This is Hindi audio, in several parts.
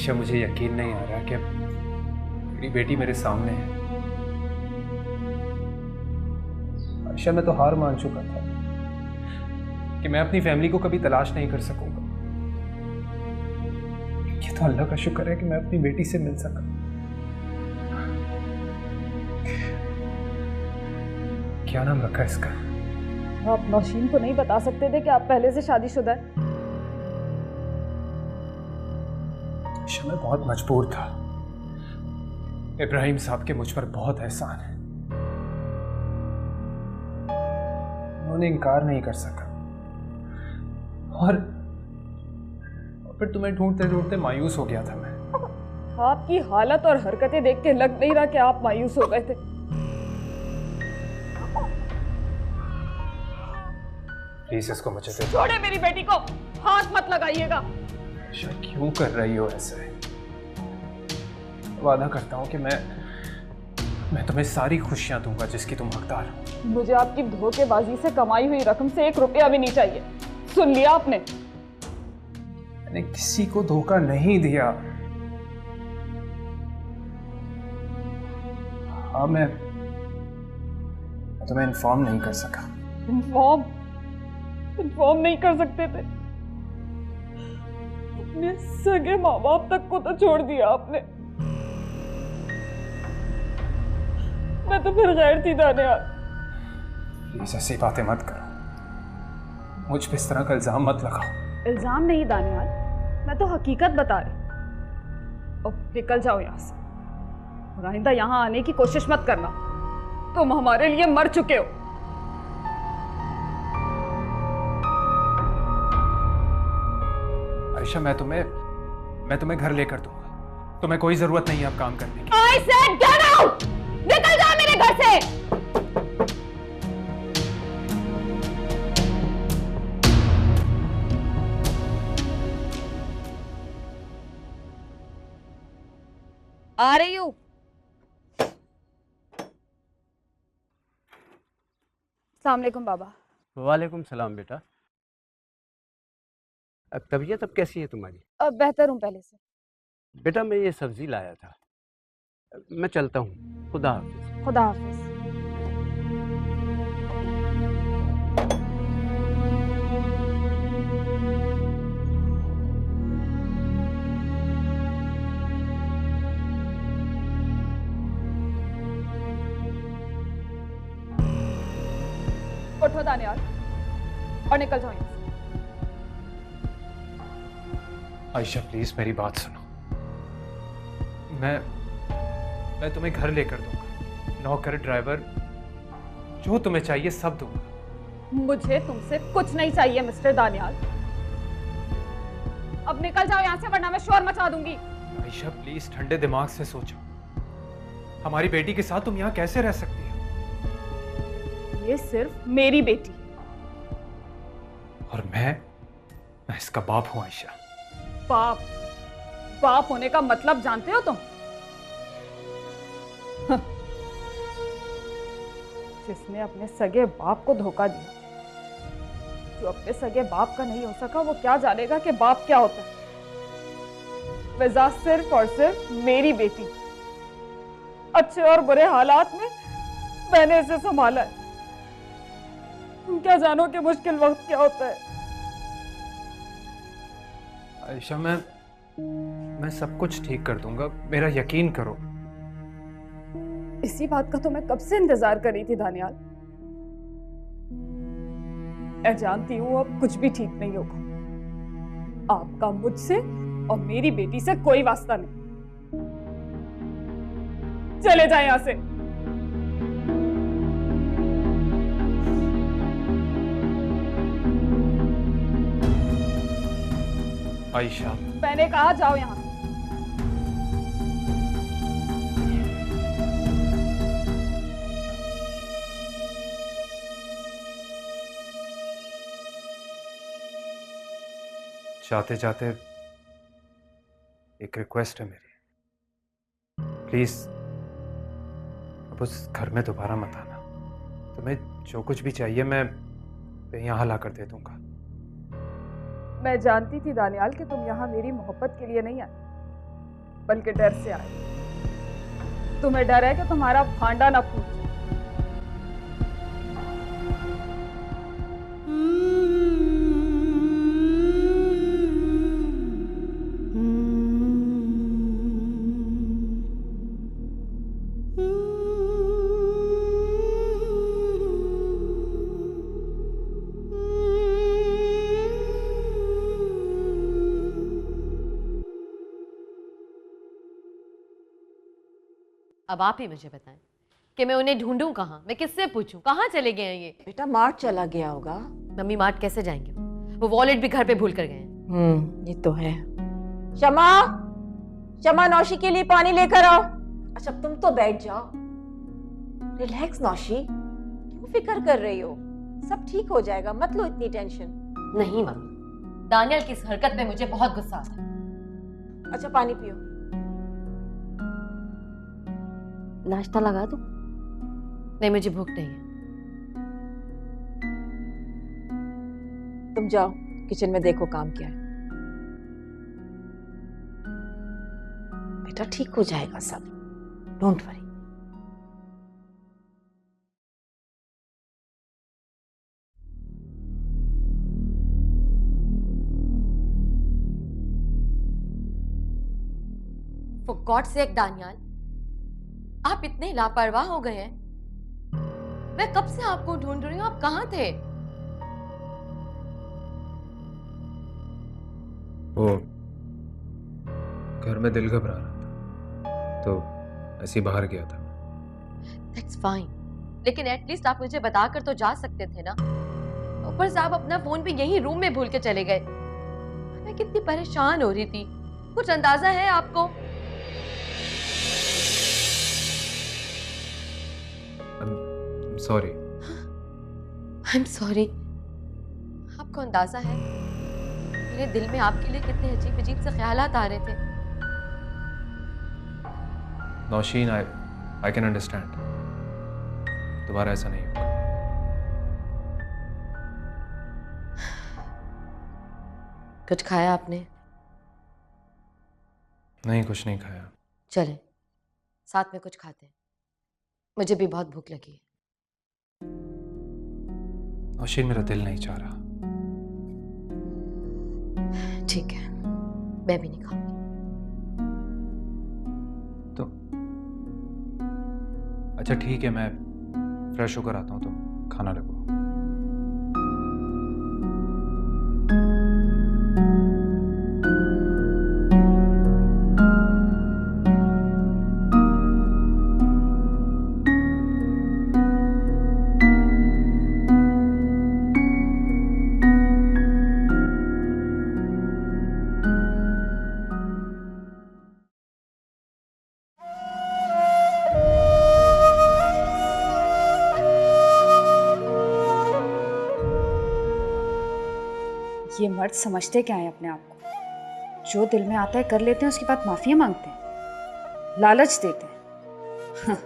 आयशा, मुझे यकीन नहीं आ रहा कि मेरी बेटी मेरे सामने है। आयशा, मैं तो हार मान चुका था कि मैं अपनी फैमिली को कभी तलाश नहीं कर सकूंगा। ये तो अल्लाह का शुक्र है कि मैं अपनी बेटी से मिल सका। क्या नाम रखा इसका? आप नौशीन को नहीं बता सकते थे कि आप पहले से शादीशुदा है? मैं बहुत मजबूर था। इब्राहिम साहब के मुझ पर बहुत एहसान है, उन्होंने इनकार नहीं कर सका। और फिर तुम्हें ढूंढते ढूंढते मायूस हो गया था मैं। आपकी हालत और हरकतें देख के लग नहीं रहा कि आप मायूस हो गए थे। प्लीज इसको मुझे दे। छोड़े मेरी बेटी को, हाथ मत लगाइएगा। आयशा, क्यों कर रही हो ऐसे? वादा करता हूं कि मैं तुम्हें सारी खुशियां दूंगा जिसकी तुम हकदार हो। मुझे आपकी धोखेबाजी से कमाई हुई रकम से 1 रुपया भी नहीं चाहिए। सुन लिया आपने? मैंने किसी को धोखा नहीं दिया। हाँ, मैं तुम्हें इन्फॉर्म नहीं कर सका। इन्फॉर्म नहीं कर सकते थे? अपने सगे माँ बाप तक को तो छोड़ दिया आपने। मैं तो फिर गैर थी दानियाल। प्लीज ऐसी बातें मत करो, मुझ पे इस तरह का इल्जाम मत लगाओ। इल्जाम नहीं दानियाल, मैं तो हकीकत बता रही। और निकल जाओ यहाँ से, और आइंदा यहाँ आने की कोशिश मत करना। तुम हमारे लिए मर चुके हो। आयशा, मैं तुम्हें घर लेकर दूंगा। तुम्हें कोई जरूरत नहीं है अब काम करने की। I said get out! निकल जाओ मेरे घर से। आ रही हूँ। अस्सलाम वालेकुम बाबा। वालेकुम सलाम बेटा। अब तबीयत अब कैसी है तुम्हारी? अब बेहतर हूँ पहले से। बेटा मैं ये सब्जी लाया था, मैं चलता हूँ। खुदा हाफिज। खुदा हाफिज। उठो दानियाल और निकल जाओ यहाँ से। आयशा, प्लीज मेरी बात सुनो। मैं तुम्हें घर लेकर दूंगा, नौकर, ड्राइवर, जो तुम्हें चाहिए सब दूंगा। मुझे तुमसे कुछ नहीं चाहिए मिस्टर दानियाल। अब निकल जाओ यहाँ से, वरना मैं शोर मचा दूंगी। आयशा, प्लीज ठंडे दिमाग से सोचो। हमारी बेटी के साथ तुम यहाँ कैसे रह सकती हो? ये सिर्फ मेरी बेटी। और मैं इसका बाप हूं। आयशा, बाप होने का मतलब जानते हो तुम? जिसने अपने सगे बाप को धोखा दिया, जो अपने सगे बाप का नहीं हो सका, वो क्या जानेगा कि बाप क्या होता है। फिजा सिर्फ और सिर्फ मेरी बेटी। अच्छे और बुरे हालात में मैंने इसे संभाला है। तुम क्या जानो कि मुश्किल वक्त क्या होता है। आयशा, मैं सब कुछ ठीक कर दूंगा, मेरा यकीन करो। इसी बात का तो मैं कब से इंतजार कर रही थी दानियाल। मैं जानती हूं अब कुछ भी ठीक नहीं होगा। आपका मुझसे और मेरी बेटी से कोई वास्ता नहीं। चले जाए यहां से। आयशा, मैंने कहा जाओ यहां से। जाते जाते एक रिक्वेस्ट है मेरी, प्लीज अब उस घर में दोबारा मत आना। तुम्हें जो कुछ भी चाहिए मैं यहाँ ला कर दे दूंगा। मैं जानती थी दानियाल कि तुम यहाँ मेरी मोहब्बत के लिए नहीं आए, बल्कि डर से आए। तुम्हें डर है कि तुम्हारा भांडा ना फूट जाए। अब आप ही मुझे बताएं कि मैं उन्हें ढूंढूं कहाँ, मैं किससे पूछूं, कहाँ चले गए हैं ये? बेटा मार्ट चला गया होगा। मम्मी मार्ट कैसे जाएंगे? वो वॉलेट भी घर पे भूल कर गए हैं। ये तो है। शमा, शमा नौशी के लिए पानी लेकर आओ। अच्छा तुम तो बैठ जाओ। रिलैक्स नौशी, क्यों फिक्र कर रही हो? सब ठीक हो जाएगा, मत लो इतनी टेंशन। नहीं मम्मी, दानियल की इस हरकत में मुझे बहुत गुस्सा आता है। अच्छा पानी पियो। नाश्ता लगा दूं? नहीं, मुझे भूख नहीं है। तुम जाओ किचन में, देखो काम क्या है। बेटा ठीक हो जाएगा सब, don't worry. For God sake Daniyal, आप इतने लापरवाह हो गए हैं। मैं कब से आपको ढूंढ रही हूँ, आप कहाँ थे? वो घर में दिल घबरा रहा था तो ऐसे ही बाहर गया था। दैट्स फाइन, लेकिन एटलीस्ट आप मुझे बताकर तो जा सकते थे ना। ऊपर से आप अपना फोन भी यहीं रूम में भूल के चले गए। मैं कितनी परेशान हो रही थी, कुछ अंदाजा है आपको? सॉरी। I am sorry. आपको अंदाजा है मेरे दिल में आपके लिए कितने अजीब अजीब से ख्यालात आ रहे थे। Nausheen, I can understand. दोबारा ऐसा नहीं होगा। कुछ खाया आपने? नहीं, कुछ नहीं खाया। चलें साथ में कुछ खाते हैं, मुझे भी बहुत भूख लगी है। नौशीन, मेरा दिल नहीं चाह रहा। ठीक है, मैं भी नहीं खाऊंगी। तो अच्छा ठीक है, मैं फ्रेश होकर आता हूँ, तो खाना लगवाओ। ये मर्द समझते क्या है अपने आप को? जो दिल में आता है कर लेते हैं, उसके बाद माफिया मांगते हैं, लालच देते हैं।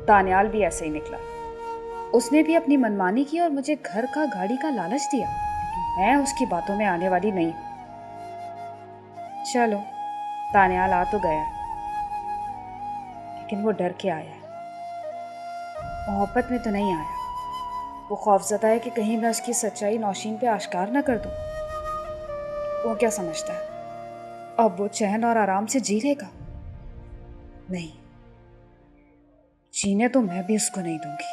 दानियाल भी ऐसे ही निकला। उसने भी अपनी मनमानी की और मुझे घर का गाड़ी का लालच दिया। मैं उसकी बातों में आने वाली नहीं। चलो, दानियाल आ तो गया, लेकिन वो डर के आया है, मोहब्बत में तो नहीं आया। वो खौफजदा है कि कहीं मैं उसकी सच्चाई नौशीन पे आश्कार ना कर दूं। वो क्या समझता है, अब वो चैन और आराम से जी लेगा? नहीं, जीने तो मैं भी उसको नहीं दूंगी।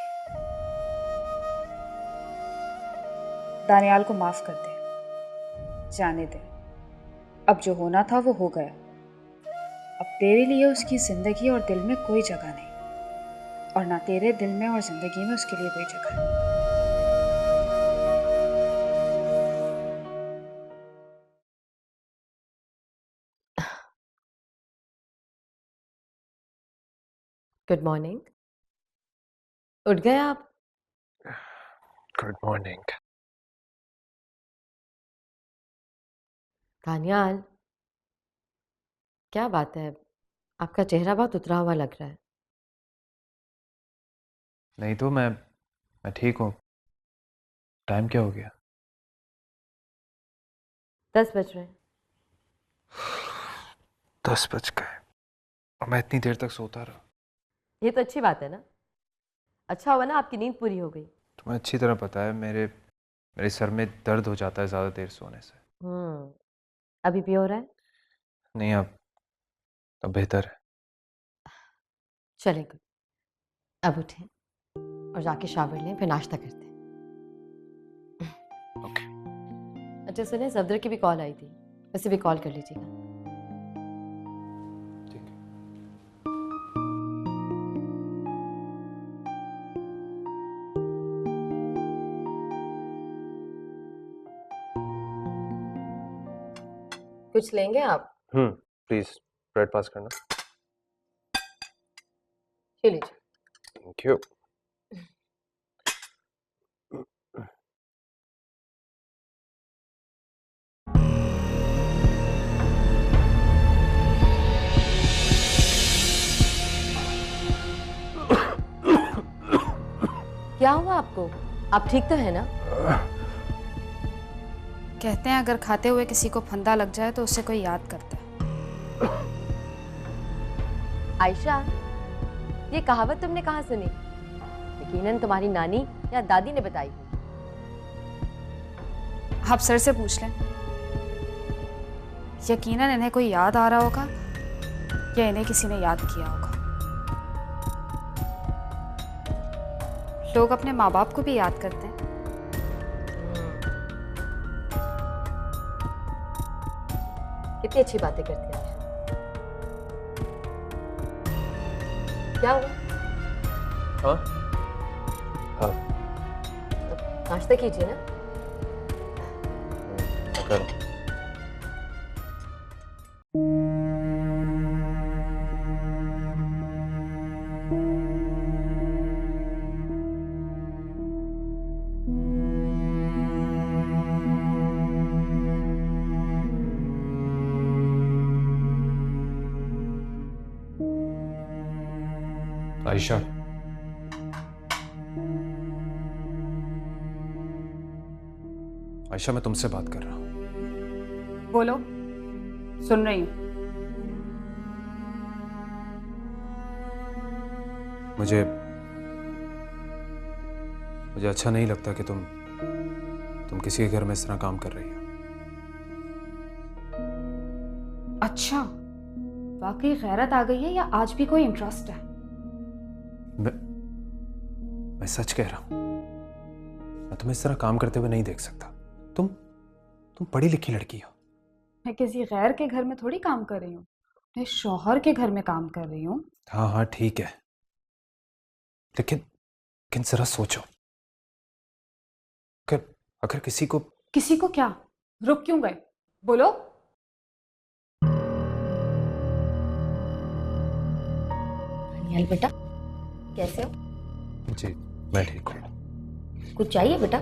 दानियाल को माफ कर दे, जाने दे। अब जो होना था वो हो गया। अब तेरे लिए उसकी जिंदगी और दिल में कोई जगह नहीं, और ना तेरे दिल में और जिंदगी में उसके लिए कोई जगह नहीं। Good morning. उठ गए आप? Good morning. दानियाल, क्या बात है, आपका चेहरा बहुत उतरा हुआ लग रहा है। नहीं तो मैं ठीक हूँ। टाइम क्या हो गया? 10 बज रहे हैं। 10 बज गए। और मैं इतनी देर तक सोता रहा। ये तो अच्छी बात है ना, अच्छा हुआ ना आपकी नींद पूरी हो गई। तुम्हें अच्छी तरह पता है मेरे सर में दर्द हो जाता है ज़्यादा देर सोने से। अभी भी हो रहा है? नहीं, अब बेहतर है। चलेगा, अब उठें और जाके शावर लें, फिर नाश्ता करते हैं। अच्छा सुने, सफदर की भी कॉल आई थी, वैसे भी कॉल कर लीजिएगा। ठीक है। कुछ लेंगे आप? प्लीज ब्रेड पास करना। ये लीजिए। Thank you. क्या हुआ आपको? आप ठीक तो है ना? कहते हैं अगर खाते हुए किसी को फंदा लग जाए तो उसे कोई याद करता है। आयशा, ये कहावत तुमने कहाँ सुनी? यकीनन तुम्हारी नानी या दादी ने बताई होगी। आप सर से पूछ लें, यकीनन इन्हें कोई याद आ रहा होगा या इन्हें किसी ने याद किया होगा। लोग अपने माँ बाप को भी याद करते हैं। कितनी अच्छी बातें करती है आयशा। क्या हुआ? हाँ हाँ, नाश्ता कीजिए ना। करो। आयशा, आयशा मैं तुमसे बात कर रहा हूँ। बोलो, सुन रही हूँ। मुझे अच्छा नहीं लगता कि तुम किसी के घर में इस तरह काम कर रही हो। अच्छा, वाकई गैरत आ गई है या आज भी कोई इंटरेस्ट है? मैं सच कह रहा हूं, मैं तुम्हें इस तरह काम करते हुए नहीं देख सकता। तुम पढ़ी लिखी लड़की हो। मैं किसी गैर के घर में थोड़ी काम कर रही हूँ, मैं शौहर के घर में काम कर रही हूँ। हाँ हाँ ठीक है, लेकिन जरा सोचो, अगर किसी को क्या? रुक क्यों गए? बोलो। अनियल बेटा, कैसे हो? जी मैं ठीक हूँ। कुछ चाहिए बेटा?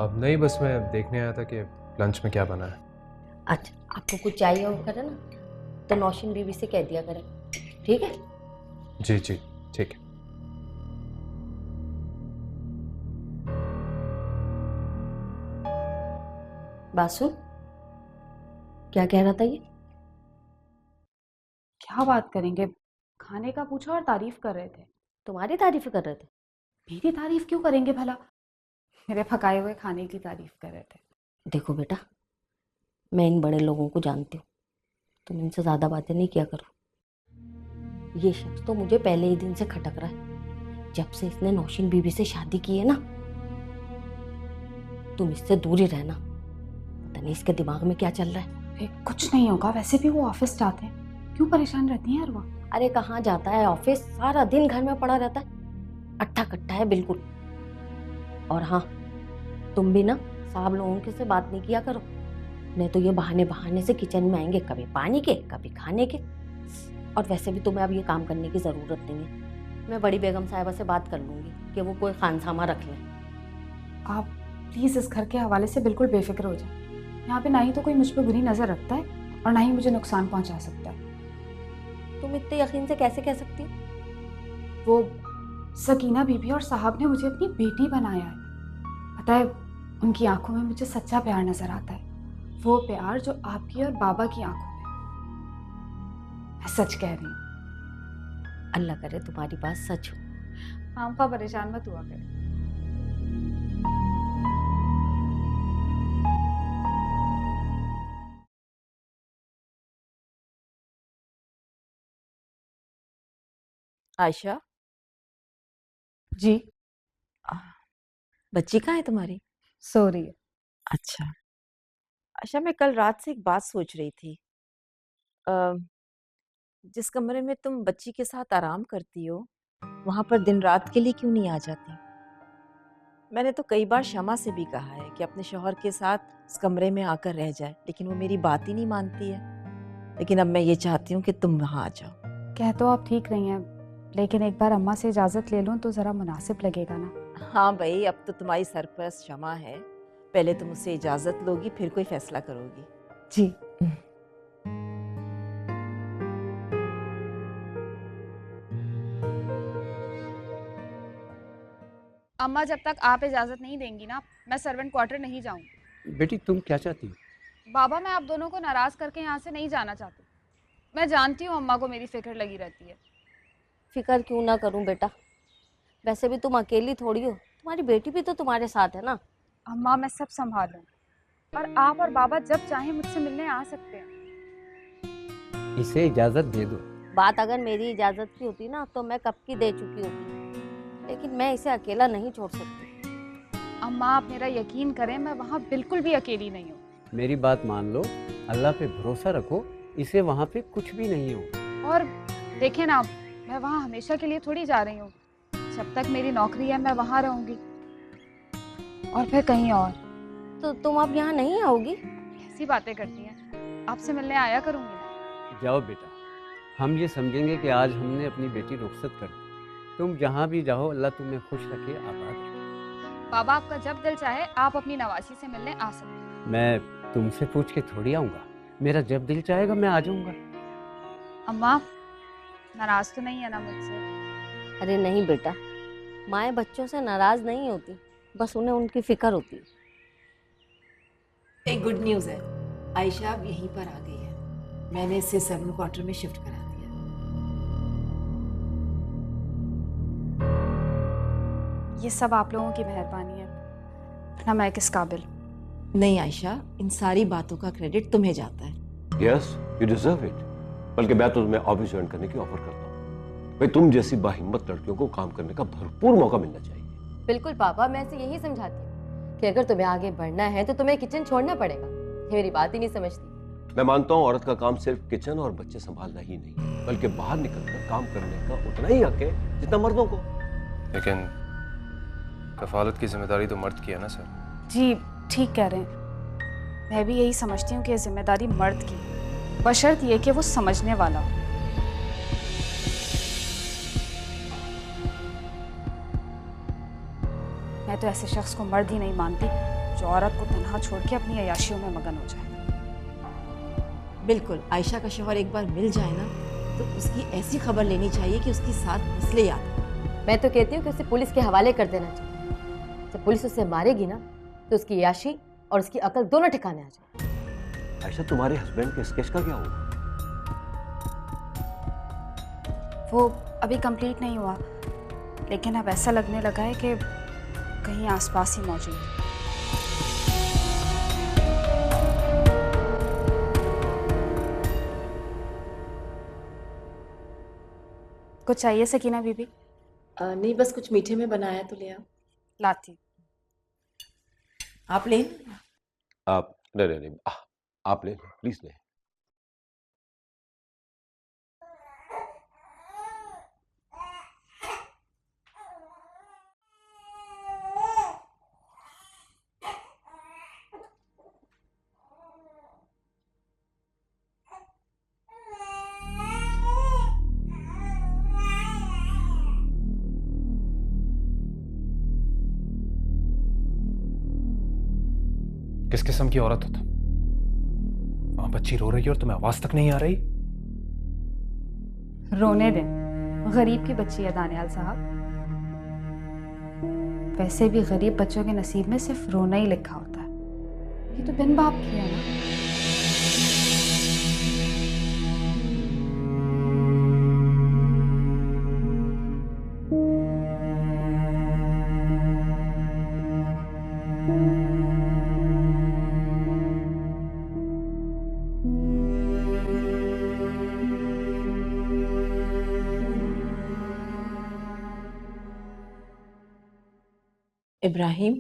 अब नहीं, बस मैं देखने आया था कि लंच में क्या बना है। अच्छा, आपको कुछ चाहिए होगा ना तो नौशीन बीबी से कह दिया करें, ठीक है? जी जी ठीक है। बासु, क्या कह रहा था ये? क्या बात करेंगे, खाने का पूछा और तारीफ कर रहे थे। तुम्हारी तारीफ कर रहे थे? मेरी तारीफ क्यों करेंगे भला? मेरे पकाए हुए खाने की तारीफ कर रहे थे। देखो बेटा, मैं इन बड़े लोगों को जानती हूँ, तुम इनसे ज़्यादा बातें नहीं किया करो। ये शख्स तो मुझे पहले ही दिन से खटक रहा है। जब से इसने नौशीन बीबी से शादी की है ना, तुम इससे दूर ही रहना। पता नहीं इसके दिमाग में क्या चल रहा है। कुछ नहीं होगा, वैसे भी वो ऑफिस जाते हैं, क्यों परेशान रहती हैं अरवा? अरे कहाँ जाता है ऑफिस, सारा दिन घर में पड़ा रहता है, अट्ठा कट्ठा है बिल्कुल। और हाँ, तुम भी ना साहब लोगों के से बात नहीं किया करो, नहीं तो ये बहाने बहाने से किचन में आएंगे, कभी पानी के कभी खाने के। और वैसे भी तुम्हें अब ये काम करने की ज़रूरत नहीं है। मैं बड़ी बेगम साहिबा से बात कर लूँगी कि वो कोई खानसामा रख लें। आप प्लीज़ इस घर के हवाले से बिल्कुल बेफिक्र हो जाए। यहाँ पे ना ही तो कोई मुझ पर बुरी नज़र रखता है और ना ही मुझे नुकसान पहुँचा सकता है। तुम इतने यकीन से कैसे कह सकती हो? वो सकीना बीबी और साहब ने मुझे अपनी बेटी बनाया है। पता है, उनकी आंखों में मुझे सच्चा प्यार नजर आता है, वो प्यार जो आपकी और बाबा की आंखों में। मैं सच कह रही हूँ। अल्लाह करे तुम्हारी बात सच हो। अम्मा परेशान मत हुआ करे। आयशा, जी, बच्ची कहाँ है तुम्हारी? सो रही है। अच्छा। आयशा, मैं कल रात से एक बात सोच रही थी। अ, जिस कमरे में तुम बच्ची के साथ आराम करती हो, वहां पर दिन रात के लिए क्यों नहीं आ जाती? मैंने तो कई बार शमा से भी कहा है कि अपने शौहर के साथ उस कमरे में आकर रह जाए, लेकिन वो मेरी बात ही नहीं मानती है। लेकिन अब मैं ये चाहती हूँ कि तुम वहां आ जाओ। कह तो आप ठीक रही हैं, लेकिन एक बार अम्मा से इजाज़त ले लूँ तो ज़रा मुनासिब लगेगा ना। हाँ भाई, अब तो तुम्हारी सरपरस्त शमा है। पहले तुम उससे इजाजत लोगी, फिर कोई फैसला करोगी। जी। अम्मा, जब तक आप इजाज़त नहीं देंगी ना, मैं सर्वेंट क्वार्टर नहीं जाऊंगी। बेटी तुम क्या चाहती हो? बाबा, मैं आप दोनों को नाराज़ करके यहाँ से नहीं जाना चाहती। मैं जानती हूँ अम्मा को मेरी फिक्र लगी रहती है। फिक्र क्यों ना करूं बेटा, वैसे भी तुम अकेली थोड़ी हो, तुम्हारी बेटी भी तो तुम्हारे साथ है ना। अम्मा, मैं सब संभाल लूँगी और आप और बाबा जब चाहें मुझसे मिलने आ सकते हैं। इसे इजाजत दे दो। बात अगर मेरी इजाजत की होती ना तो मैं कब की दे चुकी होती, लेकिन मैं इसे अकेला नहीं छोड़ सकती। अम्मा, आप मेरा यकीन करें, मैं वहाँ बिल्कुल भी अकेली नहीं हूँ। मेरी बात मान लो, अल्लाह पे भरोसा रखो, इसे वहाँ पे कुछ भी नहीं हो। और देखें ना, मैं वहाँ हमेशा के लिए थोड़ी जा रही हूँ। जब तक मेरी नौकरी है मैं वहाँ रहूँगी, और फिर कहीं और। तो तुम अब यहाँ नहीं आओगी? कैसी बातें करती हैं, आपसे मिलने आया करूँगी ना। जाओ बेटा, हम ये समझेंगे कि आज हमने अपनी बेटी रुखसत कर दी। तुम जहाँ भी जाओ, अल्लाह तुम्हें खुश रखे, आबाद रखे। बाबा, आपका जब दिल चाहे आप अपनी नवाशी से मिलने आ सकते हैं। मैं तुमसे पूछ के थोड़ी आऊँगा, मेरा जब दिल चाहेगा मैं आ जाऊँगा। अम्मा, नाराज तो नहीं है ना मुझसे? अरे नहीं बेटा, माएँ बच्चों से नाराज नहीं होती, बस उन्हें उनकी फिक्र होती है। एक गुड न्यूज़ है, आयशा अब यहीं पर आ गई है। मैंने इसे सर्वेंट क्वार्टर में शिफ्ट करा दिया। ये सब आप लोगों की मेहरबानी है, वरना मैं किस काबिल। नहीं आयशा, इन सारी बातों का क्रेडिट तुम्हें जाता है। Yes, you deserve it. बल्कि मैं तो तुम्हें ऑफिस ज्वाइन करने की ऑफर करता हूँ। भाई, तुम जैसी बाहिम्मत लड़कियों को काम करने का भरपूर मौका मिलना चाहिए। बिल्कुल पापा, मैं इसे यही समझाती हूँ कि अगर तुम्हें आगे बढ़ना है तो तुम्हें किचन छोड़ना पड़ेगा। ये मेरी बात ही नहीं समझती। मैं मानता हूँ औरत का काम सिर्फ किचन और बच्चे संभालना ही नहीं, बल्कि बाहर निकलकर काम करने का उतना ही हक है जितना मर्दों को। लेकिन कफालत की जिम्मेदारी तो मर्द की है ना सर। जी, ठीक कह रहे हैं। मैं भी यही समझती हूँ कि ये जिम्मेदारी मर्द की है, बशर्त ये कि वो समझने वाला हो। मैं तो ऐसे शख्स को मर्द ही नहीं मानती जो औरत को तन्हा छोड़ के अपनी अयाशियों में मगन हो जाए। बिल्कुल, आयशा का शौहर एक बार मिल जाए ना तो उसकी ऐसी खबर लेनी चाहिए कि उसकी साथ मसले याद आए। मैं तो कहती हूँ कि उसे पुलिस के हवाले कर देना चाहिए। जब पुलिस उसे मारेगी ना तो उसकी याशी और उसकी अकल दोनों ठिकाने आ जाए। आयशा, तुम्हारे हस्बैंड के स्केच का क्या हुआ? वो अभी कंप्लीट नहीं हुआ, लेकिन अब ऐसा लगने लगा है कि कहीं आसपास ही मौजूद है। कुछ चाहिए सकीना बीबी? नहीं, बस कुछ मीठे में बनाया तो ले आओ। लाती। आप ले। आप नहीं नहीं नहीं, आप ले, प्लीज ले। किस किस्म की औरत हो तुम? वहां बच्ची रो रही है और तुम्हें आवाज तक नहीं आ रही? रोने दें, गरीब की बच्ची है दानियाल साहब। वैसे भी गरीब बच्चों के नसीब में सिर्फ रोना ही लिखा होता है। ये तो बिन बाप की है ना। इब्राहिम,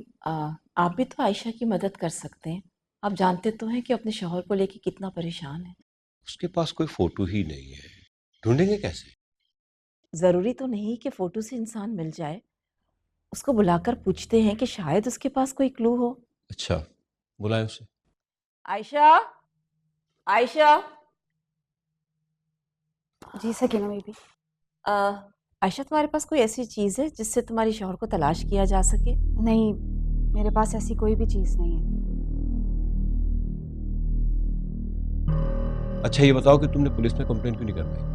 आप भी तो आयशा की मदद कर सकते हैं। आप जानते तो हैं कि अपने शौहर को लेके कितना परेशान है। उसके पास कोई फोटो ही नहीं है, ढूंढेंगे कैसे? ज़रूरी तो नहीं कि फ़ोटो से इंसान मिल जाए। उसको बुलाकर पूछते हैं कि शायद उसके पास कोई क्लू हो। अच्छा, बुलाए उसे। आयशा, आयशा। जी सकीना बीबी। अ, आयशा, तुम्हारे पास कोई ऐसी चीज़ है जिससे तुम्हारे शौहर को तलाश किया जा सके? नहीं, मेरे पास ऐसी कोई भी चीज़ नहीं है। अच्छा ये बताओ कि तुमने पुलिस में कंप्लेन क्यों नहीं कर पाई?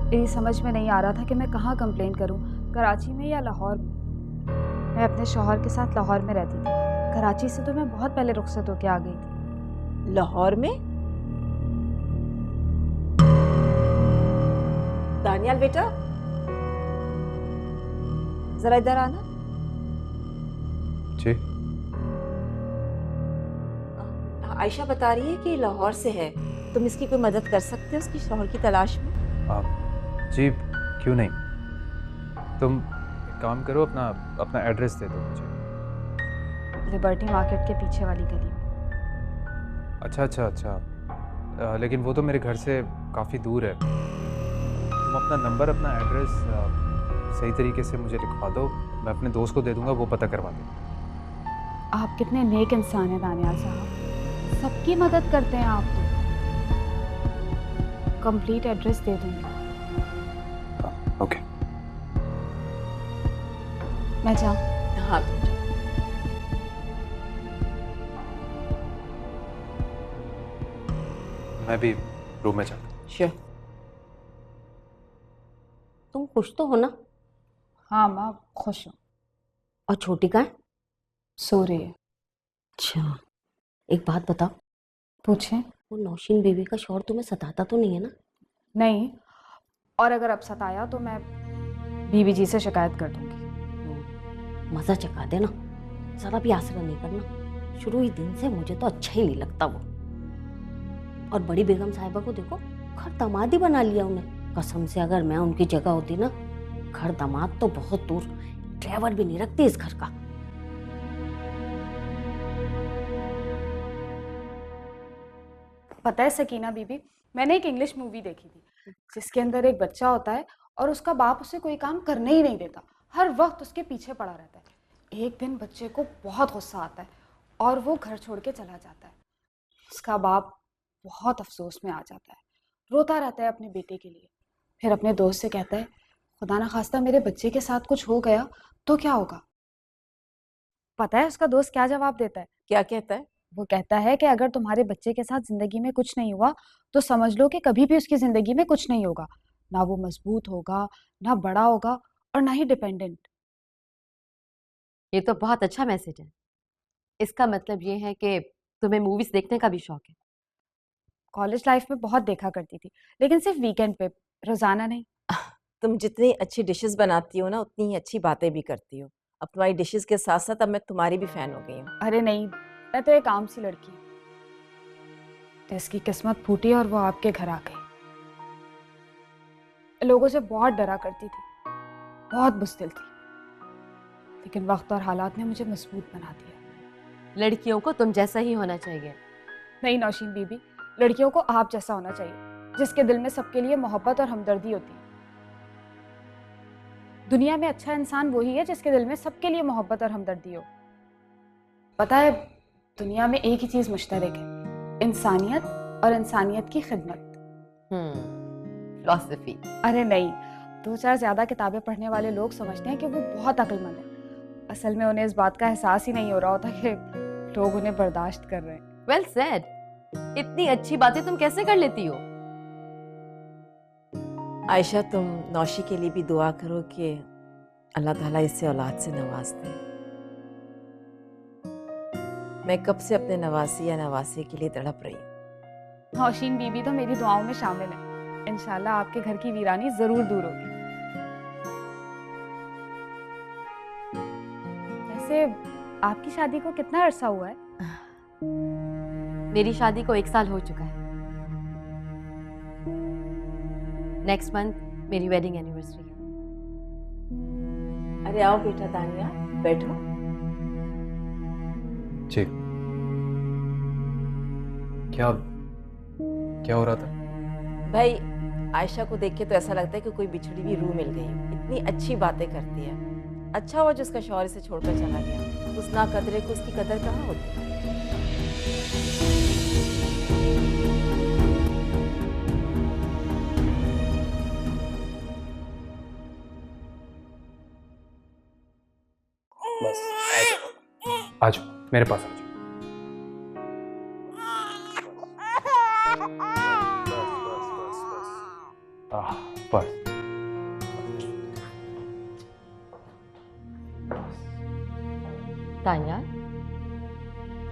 मेरी समझ में नहीं आ रहा था कि मैं कहाँ कंप्लेन करूँ, कराची में या लाहौर में। मैं अपने शौहर के साथ लाहौर में रहती थी। कराची से तो मैं बहुत पहले रुखसत होके आ गई थी। लाहौर में? दानियाल बेटा, जरा इधर आना। जी। आयशा बता रही है कि लाहौर से है। तुम इसकी कोई मदद कर सकते हो उसकी शौहर की तलाश में? जी, क्यों नहीं। तुम एक काम करो, अपना अपना एड्रेस दे दो मुझे। लिबर्टी मार्केट के पीछे वाली गली में। अच्छा अच्छा अच्छा, लेकिन वो तो मेरे घर से काफ़ी दूर है। तुम अपना नंबर, अपना एड्रेस सही तरीके से मुझे लिखवा दो, मैं अपने दोस्त को दे दूंगा, वो पता करवा देगा। आप कितने नेक इंसान हैं दानियाल साहब, सबकी मदद करते हैं आप तो। कंप्लीट एड्रेस दे दूंगी। ओके। मैं जाऊँ? हाँ, तुम जाओ। मैं भी रूम में जाता हूँ। श्योर। तुम खुश तो हो ना? हाँ माँ, खुश हूँ। और छोटी का है? सो रही है। अच्छा, एक बात बताओ, पूछें। वो नौशीन बीवी का शौहर तुम्हें सताता तो नहीं है ना? नहीं, और अगर अब सताया तो मैं बीबी जी से शिकायत कर दूंगी। मज़ा चखा देना, ज़रा भी आसरा नहीं करना। शुरू ही दिन से मुझे तो अच्छा ही नहीं लगता वो। और बड़ी बेगम साहिबा को देखो, घर दामाद ही बना लिया उन्हें। कसम से अगर मैं उनकी जगह होती ना, घर दामाद तो बहुत दूर, ड्राइवर भी नहीं रखती इस घर का। पता है सकीना बीबी, मैंने एक इंग्लिश मूवी देखी थी जिसके अंदर एक बच्चा होता है और उसका बाप उसे कोई काम करने ही नहीं देता, हर वक्त उसके पीछे पड़ा रहता है। एक दिन बच्चे को बहुत गुस्सा आता है और वो घर छोड़ के चला जाता है। उसका बाप बहुत अफसोस में आ जाता है, रोता रहता है अपने बेटे के लिए। फिर अपने दोस्त से कहता है, खुदा ना खास्ता मेरे बच्चे के साथ कुछ हो गया तो क्या होगा? पता है उसका दोस्त क्या जवाब देता है? क्या कहता है? वो कहता है कि अगर तुम्हारे बच्चे के साथ जिंदगी में कुछ नहीं हुआ तो समझ लो कि कभी भी उसकी जिंदगी में कुछ नहीं होगा। ना वो मजबूत होगा, ना बड़ा होगा, और ना ही डिपेंडेंट। ये तो बहुत अच्छा मैसेज है। इसका मतलब ये है कि तुम्हें मूवीज देखने का भी शौक है। कॉलेज लाइफ में बहुत देखा करती थी, लेकिन सिर्फ वीकेंड पे, रोजाना नहीं। तुम जितनी अच्छी डिशेस बनाती हो ना, उतनी ही अच्छी बातें भी करती हो। अब तुम्हारी डिशेस के साथ साथ अब मैं तुम्हारी भी फैन हो गई हूँ। अरे नहीं, मैं तो एक आम सी लड़की हूँ। तो इसकी किस्मत फूटी और वो आपके घर आ गई। लोगों से बहुत डरा करती थी, बहुत बुज़दिल थी, लेकिन वक्त और हालात ने मुझे मजबूत बना दिया। लड़कियों को तुम जैसा ही होना चाहिए। नहीं नौशीन बीबी, लड़कियों को आप जैसा होना चाहिए, जिसके दिल में सबके लिए मोहब्बत और हमदर्दी होती है। दुनिया में अच्छा इंसान वही है जिसके दिल में सबके लिए मोहब्बत और हमदर्दी हो। पता है, दुनिया में एक ही चीज मुश्तरक है, इंसानियत और इंसानियत की खिदमत। फिलॉसफी। अरे नहीं, दो चार ज्यादा किताबें पढ़ने वाले लोग समझते हैं कि वो बहुत अक्लमंद है। असल में उन्हें इस बात का एहसास ही नहीं हो रहा होता कि लोग उन्हें बर्दाश्त कर रहे हैं। Well said. इतनी अच्छी बातें तुम कैसे कर लेती हो? आयशा, तुम नौशी के लिए भी दुआ करो कि अल्लाह ताला इससे औलाद से नवाज दे। मैं कब से अपने नवासी या नवासे के लिए तड़प रही हूँ। नौशीन बीबी तो मेरी दुआओं में शामिल है। इंशाल्लाह आपके घर की वीरानी जरूर दूर होगी। वैसे आपकी शादी को कितना अरसा हुआ है? मेरी शादी को 1 साल हो चुका है। नेक्स्ट मंथ मेरी वेडिंग एनिवर्सरी है। अरे आओ बेटा दानिया, बैठो। जी। क्या क्या हो रहा था? भाई, आयशा को देख के तो ऐसा लगता है कि कोई बिछड़ी हुई रूह मिल गई हो। इतनी अच्छी बातें करती है। अच्छा हुआ जो उसका शौहर इसे छोड़कर चला गया। उस ना कदरे को उसकी कदर कहाँ होती? बस आ जाओ, मेरे पास आ जाओ। बस। तानिया,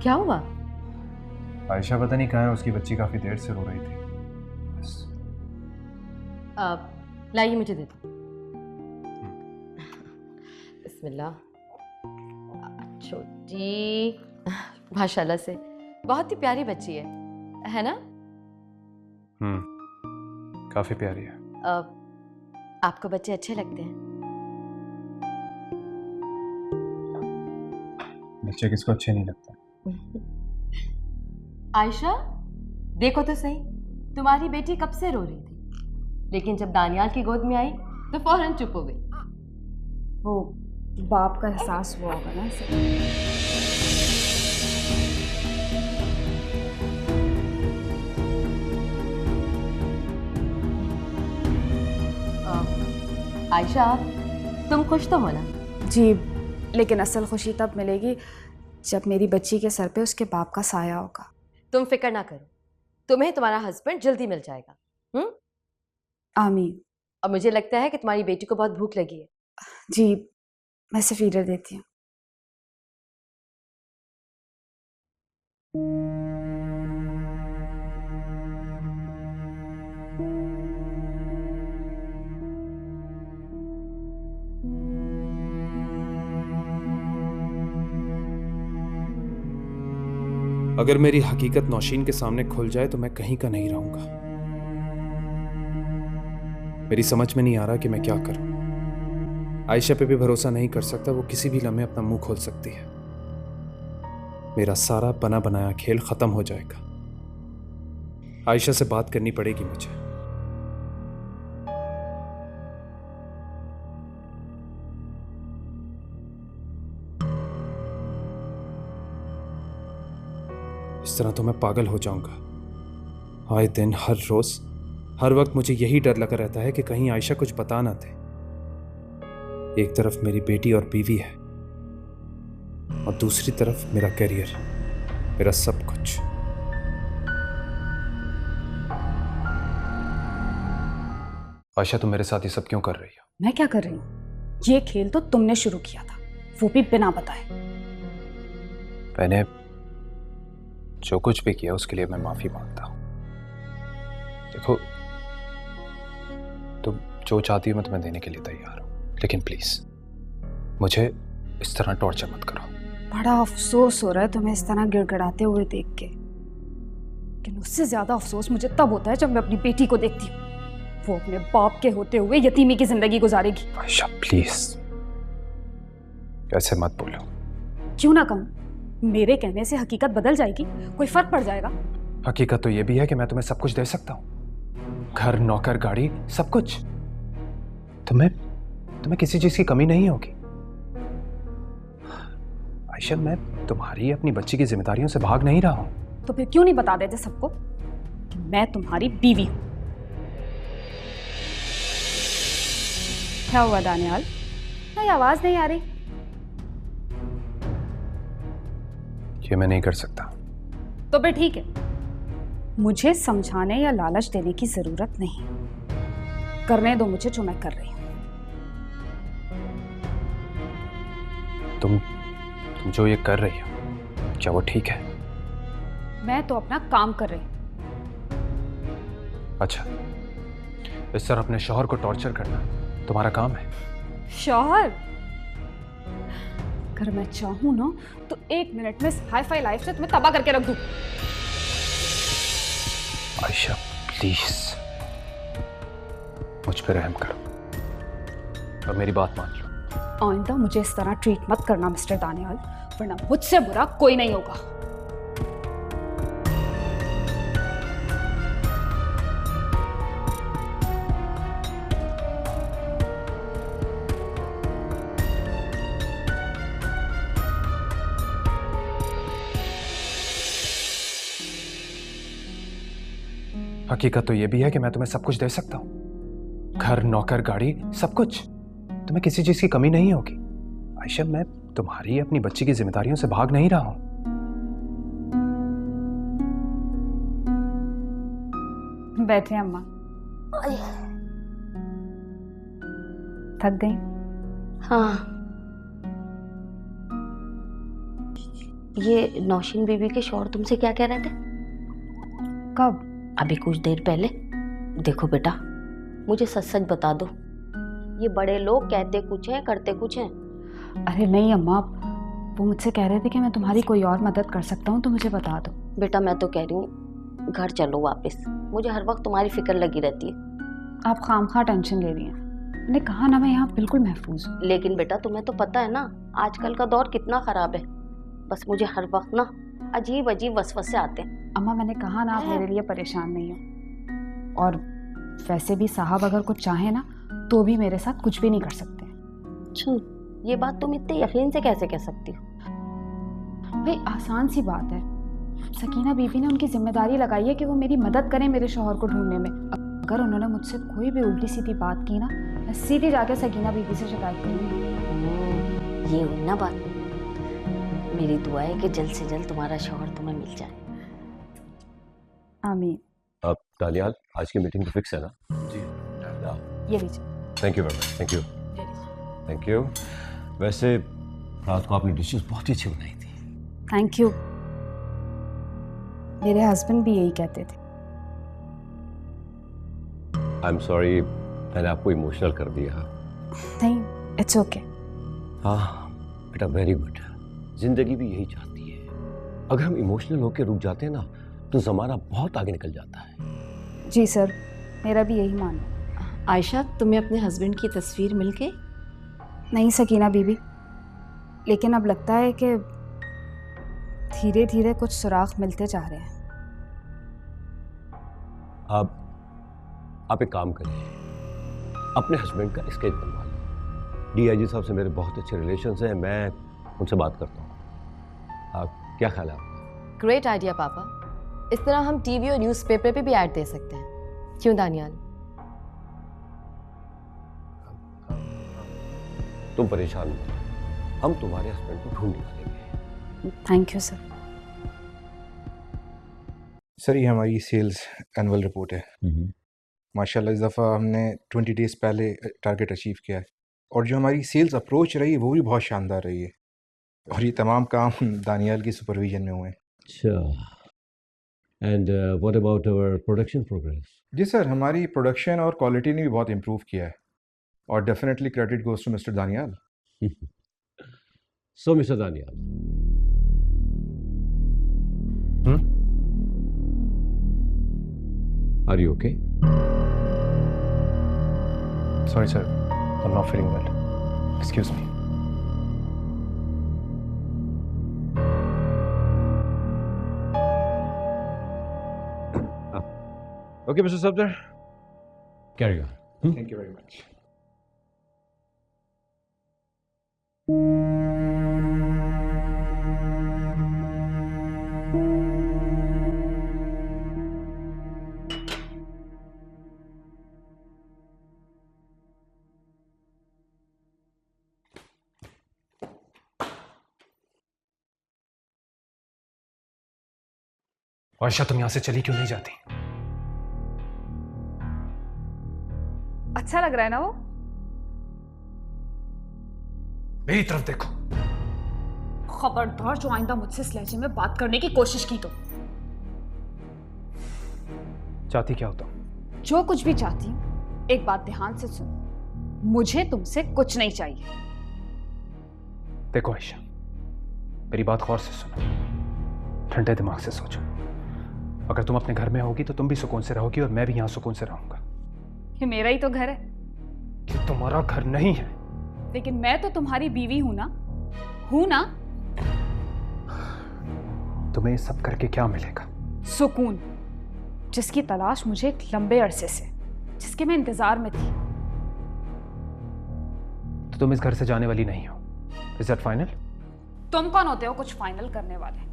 क्या हुआ? आयशा पता नहीं कहाँ है, उसकी बच्ची काफी देर से रो रही थी। बस। लाइए, मुझे दे दो। बिस्मिल्लाह। छोटी, माशाल्लाह से बहुत ही प्यारी बच्ची है ना? काफी प्यारी है। आपको बच्चे अच्छे लगते हैं? बच्चे किसको अच्छे नहीं लगते? आयशा, देखो तो सही, तुम्हारी बेटी कब से रो रही थी, लेकिन जब दानियाल की गोद में आई तो फौरन चुप हो गई। वो बाप का एहसास हुआ होगा ना इसे। आयशा, तुम खुश तो हो ना? जी, लेकिन असल खुशी तब मिलेगी जब मेरी बच्ची के सर पे उसके बाप का साया होगा। तुम फिक्र ना करो, तुम्हें तुम्हारा हस्बैंड जल्दी मिल जाएगा। आमीन। और मुझे लगता है कि तुम्हारी बेटी को बहुत भूख लगी है। जी, मैं इसे फीडर देती हूँ। अगर मेरी हकीकत नौशीन के सामने खुल जाए तो मैं कहीं का नहीं रहूंगा। मेरी समझ में नहीं आ रहा कि मैं क्या करूं। आयशा पे भी भरोसा नहीं कर सकता, वो किसी भी लम्हे अपना मुंह खोल सकती है। मेरा सारा बना बनाया खेल खत्म हो जाएगा। आयशा से बात करनी पड़ेगी मुझे। इस तरह तो मैं पागल हो जाऊंगा। आए दिन, हर रोज, हर वक्त मुझे यही डर लगा रहता है कि कहीं आयशा कुछ बता ना दे। एक तरफ मेरी बेटी और बीवी है और दूसरी तरफ मेरा करियर, मेरा सब कुछ। आयशा, तुम मेरे साथ ये सब क्यों कर रही हो? मैं क्या कर रही हूँ? ये खेल तो तुमने शुरू किया था, वो भी बिना बताए। मैंने जो कुछ भी किया उसके लिए मैं माफी मांगता हूं। देखो, तुम जो चाहती हो मैं तुम्हें देने के लिए तैयार हूं, लेकिन प्लीज मुझे इस तरह टॉर्चर मत करो। बड़ा अफसोस हो रहा है तुम्हें इस तरह गिड़गिड़ाते हुए देख के, लेकिन उससे ज्यादा अफसोस मुझे तब होता है जब मैं अपनी बेटी को देखती हूँ। वो अपने बाप के होते हुए यतीमी की जिंदगी गुजारेगी। आयशा प्लीज ऐसे मत बोलो। क्यों ना कहूँ? मेरे कहने से हकीकत बदल जाएगी? कोई फर्क पड़ जाएगा? हकीकत तो ये भी है कि मैं तुम्हें सब कुछ दे सकता हूँ, घर, नौकर, गाड़ी, सब कुछ। तुम्हें किसी चीज की कमी नहीं होगी। आयशा, मैं तुम्हारी अपनी बच्ची की जिम्मेदारियों से भाग नहीं रहा हूं। तो फिर क्यों नहीं बता देते सबको कि मैं तुम्हारी बीवी हूं? क्या हुआ दानियाल? नहीं, आवाज नहीं आ रही। ये मैं नहीं कर सकता। तो फिर ठीक है, मुझे समझाने या लालच देने की जरूरत नहीं। करने दो मुझे जो मैं कर रही हूं। तुम जो ये कर रही हो, क्या वो ठीक है? मैं तो अपना काम कर रही हूं। अच्छा, इस तरह अपने शौहर को टॉर्चर करना तुम्हारा काम है? शौहर? अगर मैं चाहूं ना तो 1 मिनट में इस हाई फाई लाइफ से तुम्हें तबाह करके रख दूं। आयशा प्लीज मुझ पे रहम करो और मेरी बात मान लो। आइंदा मुझे इस तरह ट्रीट मत करना मिस्टर दानियाल, वरना मुझसे बुरा कोई नहीं होगा। हकीकत तो ये भी है कि मैं तुम्हें सब कुछ दे सकता हूँ, घर, नौकर, गाड़ी, सब कुछ। तुम्हें किसी चीज की कमी नहीं होगी। आयशा, मैं तुम्हारी अपनी बच्ची की जिम्मेदारियों से भाग नहीं रहा हूं। बैठे अम्मा। थक गई? हाँ, ये नौशीन बीबी के शौहर तुमसे क्या कह रहे थे? कब? अभी कुछ देर पहले। देखो बेटा, मुझे सच सच बता दो, ये बड़े लोग कहते कुछ हैं करते कुछ हैं। अरे नहीं अम्मा, वो मुझसे कह रहे थे कि मैं तुम्हारी कोई और मदद कर सकता हूँ तो मुझे बता दो। बेटा मैं तो कह रही हूँ घर चलो वापस, मुझे हर वक्त तुम्हारी फिक्र लगी रहती है। आप खामखा टेंशन ले रही हैं। मैंने कहा ना, मैं यहाँ बिल्कुल महफूज हूँ। लेकिन बेटा तुम्हें तो पता है ना आजकल का दौर कितना खराब है। बस मुझे हर वक्त ना अजीब अजीब वसवसे आते हैं। अम्मा मैंने कहा ना, आप मेरे लिए परेशान नहीं हो। और वैसे भी साहब अगर कुछ चाहे ना तो भी मेरे साथ कुछ भी नहीं कर सकते। अच्छा, ये बात तुम इतने यकीन से कैसे कह सकती हो? भाई आसान सी बात है, सकीना बीबी ने उनकी जिम्मेदारी लगाई है कि वो मेरी मदद करें मेरे शौहर को ढूंढने में। अगर उन्होंने मुझसे कोई भी उल्टी सीधी बात की ना, मैं सीधी जाके सकीना बीबी से शिकायत करूंगी। ये हुई ना बात। मेरी दुआ है कि जल्द से जल्द तुम्हारा शौहर तुम्हें मिल जाए। आमीन। अब दानियाल, आज की मीटिंग तो फिक्स है ना? जी। ये लीजिए। Thank you very much. Thank you, thank you. वैसे रात को आपने डिशेस बहुत ही अच्छी बनाई थी। Thank you. मेरे हस्बैंड भी यही कहते थे। आई एम सॉरी, मैंने आपको इमोशनल कर दिया। नहीं, इट्स ओके। हाँ बेटा, वेरी गुड। जिंदगी भी यही चाहती है। अगर हम इमोशनल होकर रुक जाते हैं ना तो जमाना बहुत आगे निकल जाता है। जी सर, मेरा भी यही मानना है। आयशा, तुम्हें अपने हस्बैंड की तस्वीर मिल गई? नहीं सकीना बीबी, लेकिन अब लगता है कि धीरे धीरे कुछ सुराग मिलते जा रहे हैं। आप एक काम करिए, अपने हस्बैंड का स्केच बनवा लो। डीआईजी साहब से मेरे बहुत अच्छे रिलेशंस हैं, मैं उनसे बात करता हूँ। क्या ख्याल है आपका? ग्रेट आइडिया पापा। इस तरह हम टीवी और न्यूज़पेपर पे भी ऐड दे सकते हैं। क्यों दानियाल? तुम परेशान मत हो, हम तुम्हारे हस्बैंड को ढूंढ निकालेंगे। Thank you sir. सर ये हमारी सेल्स एनुअल रिपोर्ट है। माशाल्लाह इस दफ़ा हमने 20 डेज़ पहले टारगेट अचीव किया है, और जो हमारी सेल्स अप्रोच रही है वो भी बहुत शानदार रही है, और ये तमाम काम दानियाल की सुपरविजन में हुए हैं। अच्छा, and what about our production progress? जी सर, हमारी प्रोडक्शन और क्वालिटी ने भी बहुत इम्प्रूव किया है, और definitely credit goes to mister Daniyal. So mister Daniyal, are you okay? Sorry sir, I am not feeling well, excuse me. Okay, Mr. Sabdar, carry on. Thank you very much. Ayesha, तुम यहां से चली क्यों नहीं जाती? अच्छा लग रहा है ना वो? मेरी तरफ देखो। खबरदार जो आइंदा मुझसे इस लहजे में बात करने की कोशिश की तो। चाहती क्या होता? जो कुछ भी चाहती हूँ, एक बात ध्यान से सुनो, मुझे तुमसे कुछ नहीं चाहिए। देखो आयशा, मेरी बात गौर से सुनो, ठंडे दिमाग से सोचो। अगर तुम अपने घर में होगी तो तुम भी सुकून से रहोगी और मैं भी यहां सुकून से रहूंगा। ये मेरा ही तो घर है। ये तुम्हारा घर नहीं है, लेकिन मैं तो तुम्हारी बीवी हूं ना? हूं ना? तुम्हें ये सब करके क्या मिलेगा? सुकून, जिसकी तलाश मुझे एक लंबे अरसे से, जिसके मैं इंतजार में थी। तो तुम इस घर से जाने वाली नहीं हो? Is that final? तुम कौन होते हो कुछ फाइनल करने वाले?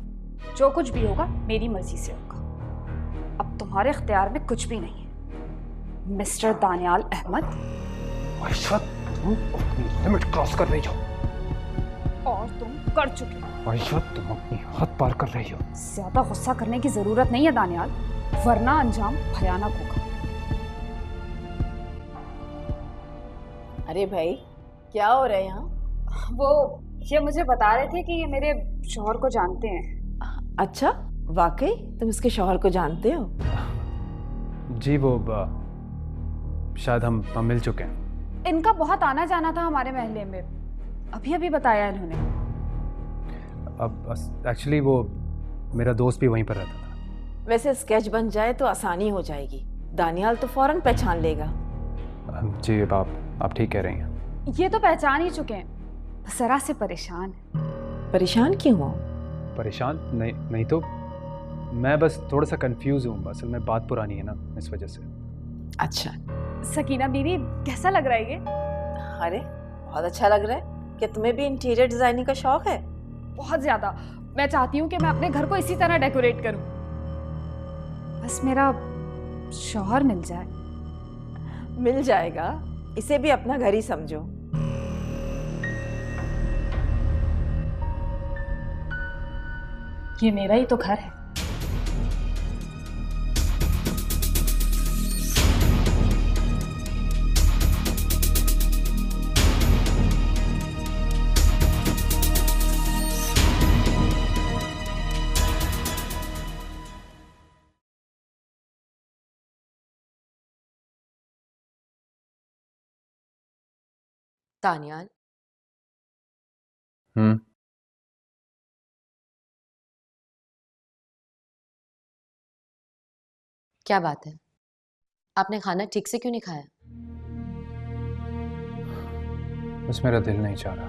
जो कुछ भी होगा मेरी मर्जी से होगा। अब तुम्हारे इख्तियार में कुछ भी नहीं है मिस्टर दानियाल अहमद। आयशा, तुम अपनी लिमिट क्रॉस कर रही हो। और तुम कर चुके हो। आयशा, तुम अपनी हद पार कर रही हो। ज्यादा गुस्सा करने की जरूरत नहीं है दानियाल, वरना अंजाम भयानक होगा। अरे भाई, क्या हो रहा है यहाँ? वो ये मुझे बता रहे थे कि ये मेरे शौहर को जानते हैं। अच्छा, वाकई तुम इसके शौहर को जानते हो? जी, वो शायद हम मिल चुके हैं। इनका बहुत आना जाना था हमारे महल्ले में, अभी अभी बताया इन्होंने। अब एक्चुअली वो मेरा दोस्त भी वहीं पर रहता था। वैसे स्केच बन जाए तो आसानी हो जाएगी, दानियाल तो फौरन पहचान लेगा। जी, आप ठीक कह रही हैं। ये तो पहचान ही चुके हैं, बस जरा से परेशान है। परेशान क्यों हो? परेशान नहीं तो मैं बस थोड़ा सा कंफ्यूज हूँ। असल में बात पुरानी है ना, इस वजह से। अच्छा। सकीना बीवी, कैसा लग रहा है ये? अरे बहुत अच्छा लग रहा है। क्या तुम्हें भी इंटीरियर डिजाइनिंग का शौक है? बहुत ज्यादा। मैं चाहती हूँ कि मैं अपने घर को इसी तरह डेकोरेट करूँ, बस मेरा शौहर मिल जाए। मिल जाएगा, इसे भी अपना घर ही समझो। ये मेरा ही तो घर है। दानियाल, क्या बात है? आपने खाना ठीक से क्यों नहीं खाया? बस मेरा दिल नहीं चाह रहा।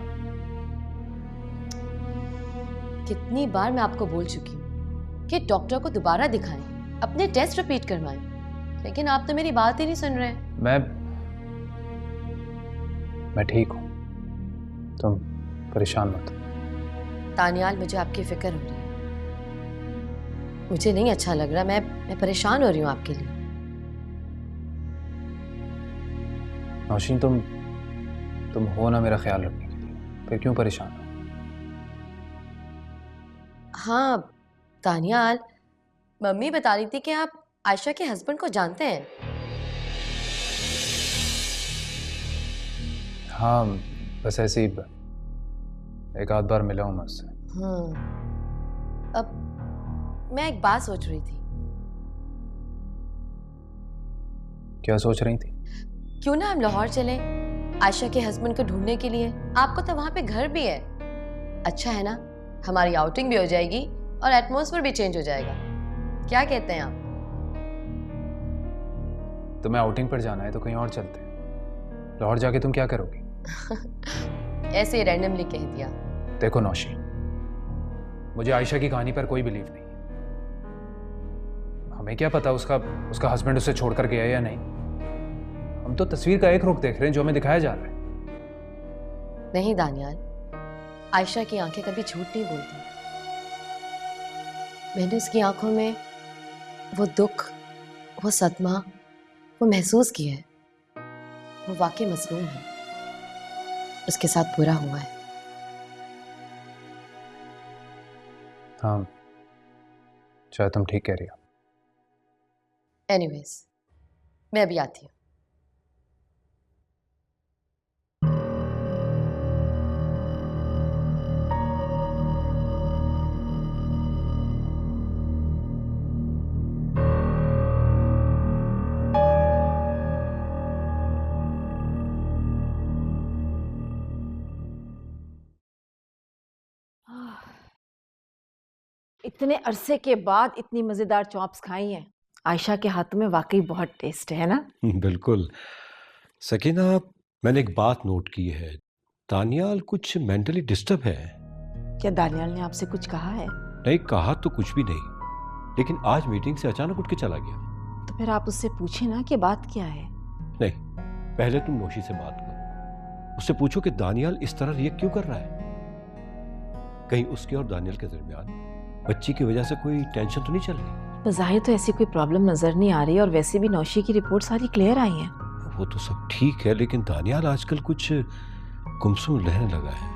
कितनी बार मैं आपको बोल चुकी हूँ कि डॉक्टर को दोबारा दिखाएं, अपने टेस्ट रिपीट करवाएं, लेकिन आप तो मेरी बात ही नहीं सुन रहे। मैं ठीक हूँ, तुम परेशान मत। दानियाल, मुझे आपकी फिक्र हो रही है। मुझे नहीं अच्छा लग रहा, मैं परेशान हो रही हूँ आपके लिए। नौशीन, तुम हो ना मेरा ख्याल रखने के लिए, फिर क्यों परेशान हो? हाँ दानियाल, मम्मी बता रही थी कि आप आयशा के हस्बैंड को जानते हैं। हाँ, बस ऐसे ही एक आध बार मिला हूँ मैं उससे। अब मैं एक बात सोच रही थी। क्या सोच रही थी? क्यों ना हम लाहौर चलें आयशा के हस्बैंड को ढूंढने के लिए? आपको तो वहां पे घर भी है। अच्छा है ना, हमारी आउटिंग भी हो जाएगी और एटमॉस्फेयर भी चेंज हो जाएगा। क्या कहते हैं आप? तुम्हें आउटिंग पर जाना है तो कहीं और चलते हैं। लाहौर जाके तुम क्या करोगी? ऐसे ही रैंडमली कह दिया। देखो नौशीन, मुझे आयशा की कहानी पर कोई बिलीव नहीं है। हमें क्या पता उसका हस्बैंड उसे छोड़कर गया या नहीं। हम तो तस्वीर का एक रुख देख रहे हैं जो हमें दिखाया जा रहा है। नहीं दानियाल, आयशा की आंखें कभी झूठ नहीं बोलती। मैंने उसकी आंखों में वो दुख, वो सदमा, वो महसूस किया है। वो वाकई मजलूम है, उसके साथ बुरा हुआ है। हाँ, शायद तुम ठीक कह रही हो। एनीवेज, मैं अभी आती हूँ। इतने अरसे के बाद इतनी मजेदार चॉप्स खाई हैं। आयशा के हाथों में वाकई बहुत टेस्ट है ना? बिल्कुल। सकीना, मैंने एक बात नोट की है। दानियाल कुछ मेंटली डिस्टर्ब है। क्या दानियाल ने आपसे कुछ कहा है? नहीं, कहा तो कुछ भी नहीं, लेकिन आज मीटिंग से अचानक उठ के चला गया। तो फिर आप उससे पूछे ना कि बात क्या है। नहीं, पहले तुम नौशी से बात करो, उससे पूछो कि दानियाल इस तरह रिएक्ट क्यों कर रहा है। कहीं उसके और दानियाल के दरमियान बच्ची की वजह से कोई टेंशन तो नहीं चल रही? बज़ाहिर तो ऐसी कोई प्रॉब्लम नजर नहीं आ रही, और वैसे भी नौशी की रिपोर्ट सारी क्लियर आई है। वो तो सब ठीक है, लेकिन दानियाल आजकल कुछ गुमसुम रहने लगा है।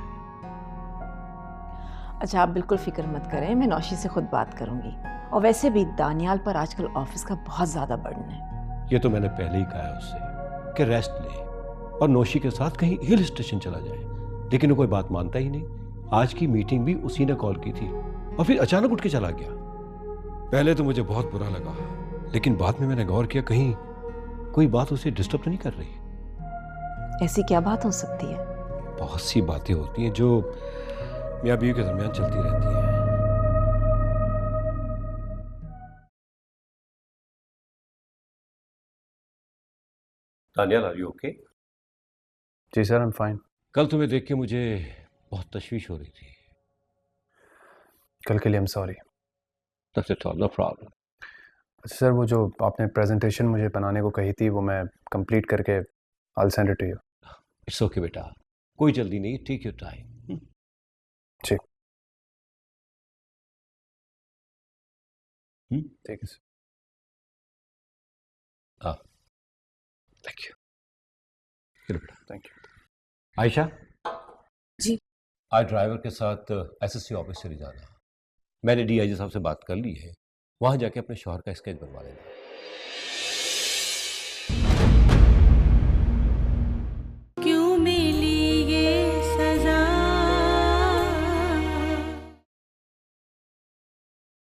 अच्छा, आप बिल्कुल फिक्र मत करें, मैं नौशी से खुद बात करूंगी। और वैसे भी दानियाल पर आजकल ऑफिस का बहुत ज्यादा बर्डन है। ये तो मैंने पहले ही कहा है उससे कि रेस्ट ले और नौशी के साथ कहीं हिल स्टेशन चला जाए, लेकिन वो कोई बात मानता ही नहीं। आज की मीटिंग भी उसी ने कॉल की थी और फिर अचानक उठ के चला गया। पहले तो मुझे बहुत बुरा लगा, लेकिन बाद में मैंने गौर किया कहीं कोई बात उसे डिस्टर्ब तो नहीं कर रही। ऐसी क्या बात हो सकती है? बहुत सी बातें होती हैं जो मियां बीवी के दरमियान चलती रहती हैं। Daniyal, are you okay? जी सर, आई एम फाइन। कल तुम्हें देख के मुझे बहुत तशवीश हो रही थी। कल के लिए I am sorry. That's it all, no problem. अच्छा सर, वो जो आपने प्रेजेंटेशन मुझे बनाने को कही थी वो मैं कंप्लीट करके I will send it to you. It's okay बेटा, कोई जल्दी नहीं, टेक योर टाइम। ठीक ठीक है सर। हाँ, थैंक यू। चलो बेटा। Thank you. आयशा जी। आज ड्राइवर के साथ एसएससी ऑफिस चली जाना। मैंने डीआईजी साहब से बात कर ली है, वहां जाके अपने शौहर का स्केच बनवा लेना।